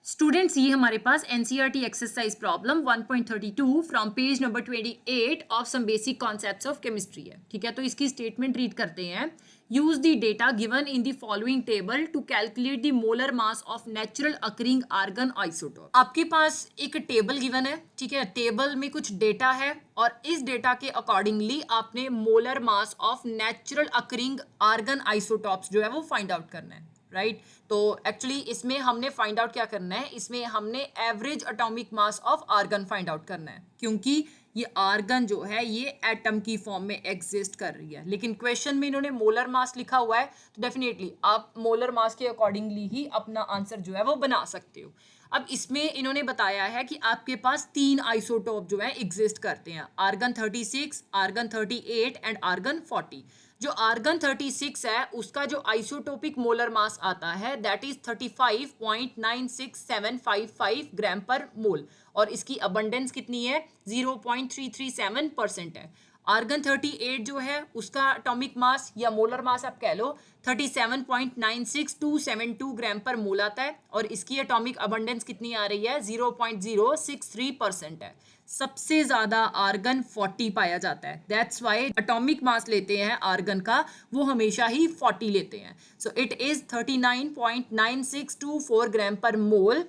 Students ये हमारे पास NCERT exercise problem 1.32 from page number 28 of some basic concepts of chemistry है। ठीक है, तो इसकी स्टेटमेंट रीड करते हैं। Use the data given in the following table to calculate the molar mass of natural occurring argon isotope. आपके पास एक टेबल गिवन है। ठीक है, टेबल में कुछ डेटा है और इस डेटा के अकॉर्डिंगली आपने molar mass of natural occurring argon isotopes जो है वो फाइंड आउट करना है। राइट तो एक्चुअली इसमें हमने फाइंड आउट क्या करना है, इसमें हमने average atomic mass of argon find out करना है, क्योंकि ये आर्गन जो है ये एटम की फॉर्म में एग्जिस्ट कर रही है। लेकिन क्वेश्चन में इन्होंने मोलर मास लिखा हुआ है, तो डेफिनेटली आप मोलर मास के अकॉर्डिंगली ही अपना आंसर जो है वो बना सकते हो। अब इसमें इन्होंने बताया है कि आपके पास 3 आइसोटोप जो है एग्जिस्ट करते हैं, आर्गन 36, आर्गन 38 एंड आर्गन 40। जो आर्गन 36 है उसका जो आइसोटोपिक मोलर मास आता है दैट इज 35.96755 ग्राम पर मोल और इसकी अबंडेंस कितनी है 0.337% है। आर्गन 38 जो है उसका एटॉमिक मास या मोलर मास आप कह लो 37.96272 ग्राम पर मोल आता है और इसकी एटॉमिक अबंडेंस कितनी आ रही है 0.063% है। सबसे ज्यादा आर्गन 40 पाया जाता है, दैट्स वाई एटॉमिक मास लेते हैं आर्गन का वो हमेशा ही 40 लेते हैं। सो इट इज 39.9624 ग्राम पर मोल।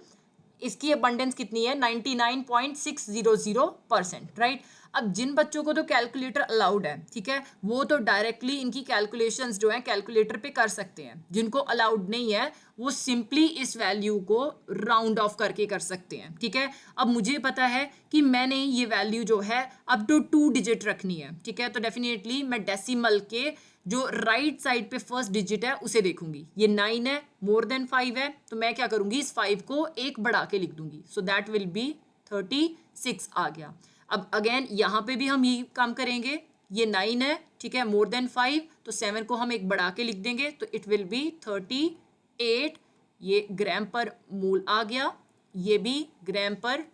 इसकी अबंडेंस कितनी है 99.600%। राइट, अब जिन बच्चों को तो कैलकुलेटर अलाउड है, ठीक है, वो तो डायरेक्टली इनकी कैलकुलेशंस जो है कैलकुलेटर पे कर सकते हैं। जिनको अलाउड नहीं है वो सिंपली इस वैल्यू को राउंड ऑफ करके कर सकते हैं। ठीक है, अब मुझे पता है कि मैंने ये वैल्यू जो है अप टू 2 डिजिट रखनी है। ठीक है, तो डेफिनेटली मैं डेसिमल के जो राइट साइड पे फर्स्ट डिजिट है उसे देखूंगी। ये 9 है, मोर देन 5 है, तो मैं क्या करूंगी इस 5 को एक बढ़ा के लिख दूंगी। सो दैट विल बी 36 आ गया। अब अगेन यहाँ पे भी हम यही काम करेंगे, ये 9 है, ठीक है, मोर देन 5, तो 7 को हम एक बढ़ा के लिख देंगे तो इट विल बी 38। ये ग्राम पर मोल आ गया, ये भी ग्राम पर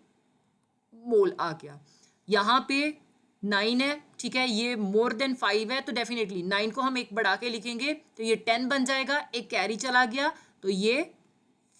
मोल आ गया। यहाँ पे 9 है, ठीक है, ये मोर देन 5 है, तो डेफिनेटली 9 को हम एक बढ़ा के लिखेंगे तो ये 10 बन जाएगा, एक कैरी चला गया तो ये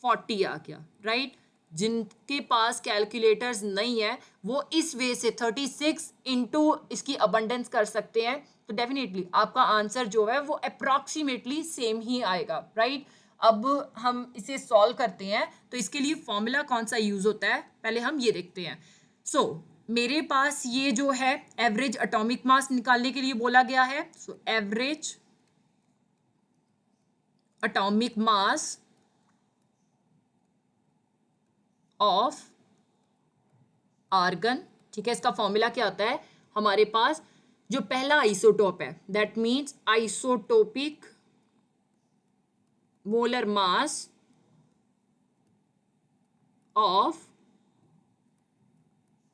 40 आ गया। राइट, जिनके पास कैलकुलेटर्स नहीं है वो इस वे से 36 इंटू इसकी अबंडेंस कर सकते हैं, तो डेफिनेटली आपका आंसर जो है वो अप्रॉक्सीमेटली सेम ही आएगा। राइट, अब हम इसे सॉल्व करते हैं तो इसके लिए फॉर्मूला कौन सा यूज होता है पहले हम ये देखते हैं। सो मेरे पास ये जो है एवरेज एटॉमिक मास निकालने के लिए बोला गया है। So average atomic mass of argon, ठीक है, इसका फॉर्मूला क्या होता है, हमारे पास जो पहला आइसोटोप है that means isotopic molar mass of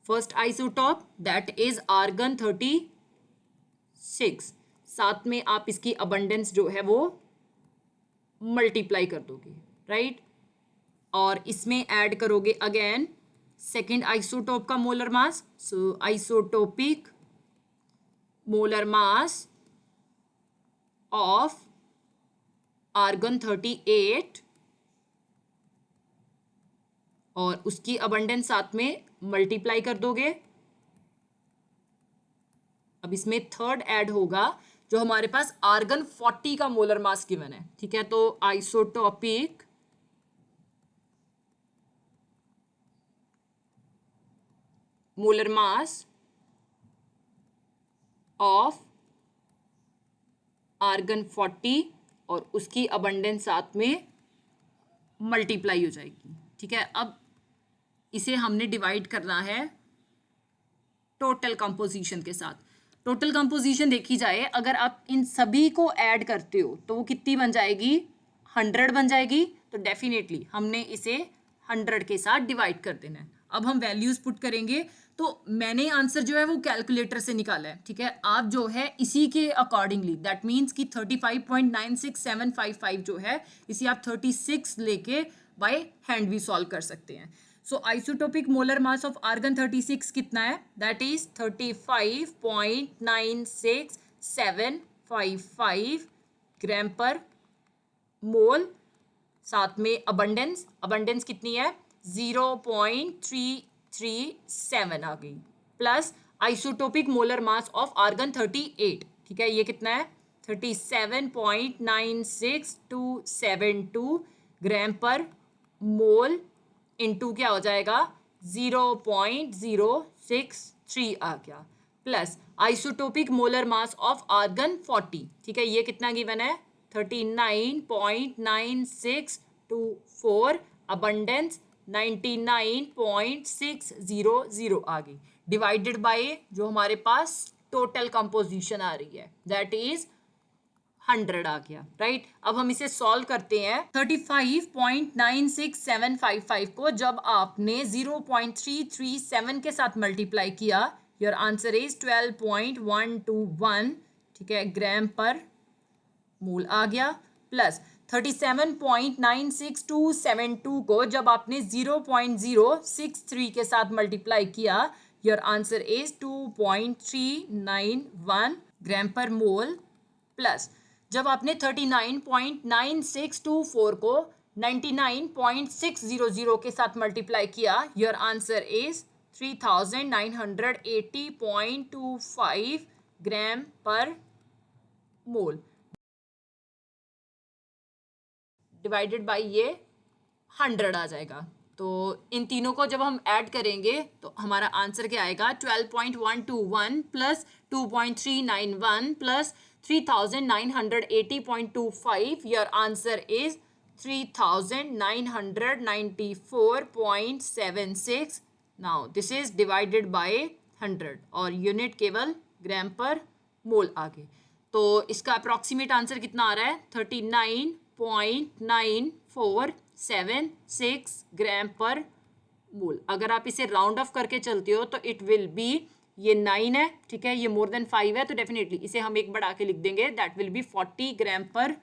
first isotope that is argon 36। साथ में आप इसकी अबंडेंस जो है वो मल्टीप्लाई कर दोगे। राइट, और इसमें ऐड करोगे अगेन सेकेंड आइसोटोप का molar mass. So isotopic molar mass of argon 38 और उसकी अबंडेंस साथ में मल्टीप्लाई कर दोगे। अब इसमें थर्ड ऐड होगा जो हमारे पास आर्गन 40 का मोलर मास गिवन है। ठीक है, तो isotopic molar mass of argon 40 और उसकी अबंडेंस साथ में मल्टीप्लाई हो जाएगी। ठीक है, अब इसे हमने डिवाइड करना है टोटल कंपोजिशन के साथ। टोटल कंपोजिशन देखी जाए अगर आप इन सभी को ऐड करते हो तो वो कितनी बन जाएगी 100 बन जाएगी। तो डेफिनेटली हमने इसे 100 के साथ डिवाइड कर देना है। अब हम वैल्यूज पुट करेंगे, तो मैंने आंसर जो है वो कैलकुलेटर से निकाला है। ठीक है, आप जो है इसी के अकॉर्डिंगली दैट मीन्स कि 35.96755 जो है इसे आप 36 लेके बाय हैंड भी सॉल्व कर सकते हैं। So isotopic molar mass of argon 36 कितना है, दैट इज 35.96755 ग्राम पर मोल। साथ में अबंडेंस कितनी है 0.337 आ गई, plus isotopic molar mass of argon 38, ठीक है, ये कितना है 37.96272 ग्राम पर मोल इनटू क्या हो जाएगा 0.063 आ गया, plus isotopic molar mass of argon 40, ठीक है, ये कितना गिवन है 39.9624, अबंडेंस 99.600 आ गई, डिवाइडेड बाय जो हमारे पास टोटल कंपोजिशन आ रही है दैट इज 100 आ गया, राइट। अब हम इसे सॉल्व करते हैं। 35.96755 को जब आपने 0.337 के साथ मल्टीप्लाई किया, योर आंसर इज 12.121, ठीक है, ग्राम पर मोल आ गया, प्लस 37.96272 को जब आपने 0.063 के साथ मल्टीप्लाई किया, योर आंसर इज 2.391 ग्राम पर मोल, प्लस जब आपने 39.9624 को 99.600 के साथ मल्टीप्लाई किया, योर आंसर इज 3980.25 ग्राम पर मोल, डिवाइडेड बाय ये 100 आ जाएगा। तो इन तीनों को जब हम ऐड करेंगे तो हमारा आंसर क्या आएगा 12.121 plus 2.391 plus 3980.25, your answer is 3994.76। Now this is divided by 100 और यूनिट केवल ग्राम पर मोल आ गए। तो इसका अप्रॉक्सीमेट आंसर कितना आ रहा है 39.9476 ग्राम पर मोल। अगर आप इसे राउंड ऑफ करके चलते हो तो इट विल बी, ये 9 है, ठीक है, ये मोर देन 5 है, तो डेफिनेटली इसे हम एक बढ़ा के लिख देंगे, दैट विल बी 40 ग्राम पर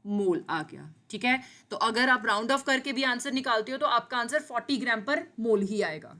मोल आ गया, ठीक है। तो अगर आप राउंड ऑफ करके भी आंसर निकालते हो तो आपका आंसर 40 ग्राम पर मोल ही आएगा।